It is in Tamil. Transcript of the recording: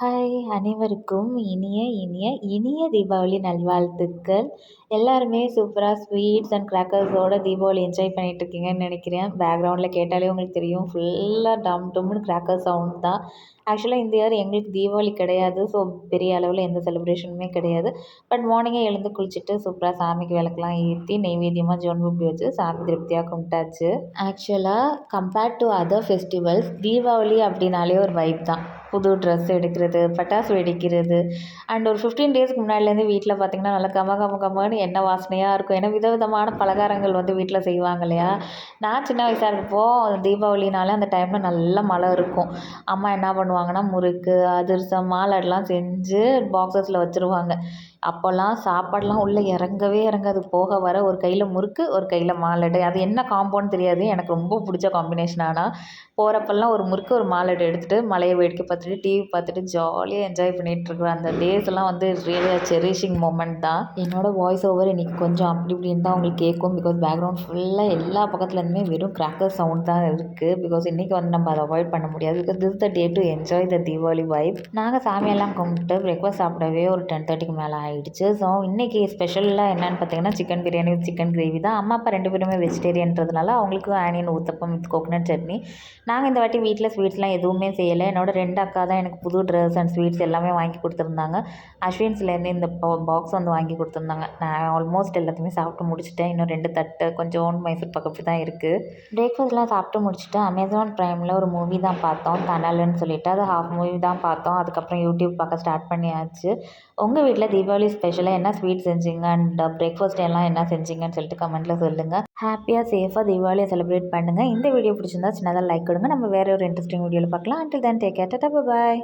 ஹாய்! அனைவருக்கும் இனிய இனிய இனிய தீபாவளி நல்வாழ்த்துக்கள். எல்லாருமே சூப்பரா ஸ்வீட்ஸ் அண்ட் கிராக்கர்ஸோட தீபாவளி என்ஜாய் பண்ணிட்டுருக்கீங்கன்னு நினைக்கிறேன். பேக்ரவுண்டில் கேட்டாலே உங்களுக்கு தெரியும். ஃபுல்லா டம் டும்னு கிராக்கர் சவுண்ட் தான். ஆக்சுவலாக இந்த இயர் எங்களுக்கு தீபாவளி கிடையாது. ஸோ பெரிய அளவில் எந்த செலிப்ரேஷனுமே கிடையாது. பட் மார்னிங்கே எழுந்து குளிச்சுட்டு சூப்பரா சாமிக்கு விளக்குலாம் ஏற்றி நெய்வேத்தியமாக ஜோன் புப்பி வச்சு சாமி திருப்தியாக கும்பிட்டாச்சு. ஆக்சுவலாக compared to other festivals Deepavali அப்படின்னாலே ஒரு வைப் தான். புது ட்ரெஸ் எடுக்கிறது, பட்டாசு வெடிக்கிறது அண்ட் ஒரு 15 டேஸ்க்கு முன்னாடிலேருந்து வீட்டில் பார்த்திங்கன்னா நல்லா கமன்னு எண்ணெய் வாசனையாக இருக்கும். ஏன்னா விதவிதமான பலகாரங்கள் வந்து வீட்டில் செய்வாங்க இல்லையா? நான் சின்ன வயசாக இருக்கப்போ தீபாவளினாலே அந்த டைமில் நல்லா மழை இருக்கும். அம்மா என்ன பண்ணுவாங்கன்னா, முறுக்கு, அதிரசம், மாலட்லாம் செஞ்சு பாக்ஸஸில் வச்சுருவாங்க. அப்போல்லாம் சாப்பாடுலாம் உள்ளே இறங்கவே இறங்காது. போக வர ஒரு கையில் முறுக்கு, ஒரு கையில் மாலட்டு. அது என்ன காம்போன்னு தெரியாது. எனக்கு ரொம்ப பிடிச்ச காம்பினேஷன். ஆனால் போகிறப்பெல்லாம் ஒரு முறுக்கு, ஒரு மாலட் எடுத்துகிட்டு மழையை வேடிக்கை பார்த்துட்டு, டிவி பார்த்துட்டு ஜாலியாக என்ஜாய் பண்ணிகிட்ருக்குறேன். அந்த டேஸ் எல்லாம் வந்து ரியலி அ செரிஷிங் மொமெண்ட் தான். என்னோடய வாய்ஸ் ஓவர் இன்றைக்கி கொஞ்சம் அப்படி இப்படின்னு தான் உங்களுக்கு கேட்கும். பிகாஸ் பேக்ரவுண்ட் ஃபுல்லாக எல்லா பக்கத்துலேருந்துமே வெறும் கிராக்கர் சவுண்ட் தான் இருக்குது. பிகாஸ் இன்றைக்கி வந்து நம்ம அதை அவாய்ட் பண்ண முடியாது. Because this the day to enjoy the Deepavali vibe. நாங்கள் சாமியெல்லாம் கும்பிட்டு பிரேக்ஃபாஸ்ட் சாப்பிடவே ஒரு 10:30க்கு மேலே ஆகிடுச்சு. ஸோ இன்றைக்கி ஸ்பெஷலாக என்னென்னு பார்த்தீங்கன்னா, chicken biryani with chicken gravy தான். அம்மா அப்பா 2 பேருமே வெஜிடேரியன்றதுனால அவங்களுக்கும் onion uttapam with coconut chutney. நாங்கள் இந்த வாட்டி வீட்டில் ஸ்வீட்ஸ்லாம் எதுவுமே செய்யலை. என்னோடய 2 அக்கா தான் எனக்கு புது ட்ரெஸ் அண்ட் ஸ்வீட்ஸ் எல்லாமே வாங்கி கொடுத்துருந்தாங்க. அஸ்வின்ஸ்லேருந்து இந்த பாக்ஸ் வந்து வாங்கி கொடுத்துருந்தாங்க. நான் ஆல்மோஸ்ட் எல்லாத்தையுமே சாப்பிட்டு முடிச்சுட்டேன். இன்னும் 2 தட்டு கொஞ்சோண்டு மைசூர் பாக்கு தான் இருக்குது. பிரேக்ஃபாஸ்ட்லாம் சாப்பிட்டு முடிச்சுட்டு அமேசான் ப்ரைமில் ஒரு மூவி தான் பார்த்தோம், தணல்னு சொல்லிட்டு. அது ஹாஃப் மூவி தான் பார்த்தோம். அதுக்கப்புறம் யூடியூப் பார்க்க ஸ்டார்ட் பண்ணியாச்சு. உங்கள் வீட்டில் தீபாவளி ஸ்பெஷலாக என்ன ஸ்வீட் செஞ்சீங்க அண்ட் பிரேக்ஃபாஸ்ட் எல்லாம் என்ன செஞ்சீங்கன்னு சொல்லிட்டு கமெண்ட்டில் சொல்லுங்கள். ஹாப்பியாக சேஃபாக தீபாவளியை செலிப்ரேட் பண்ணுங்கள். இந்த வீடியோ பிடிச்சிருந்தா சின்னதாக லைக் கொடுங்க. நம்ம வேறு ஒரு இன்ட்ரெஸ்டிங் வீடியோவில் பார்க்கலாம். Until then take care. Tata bye bye.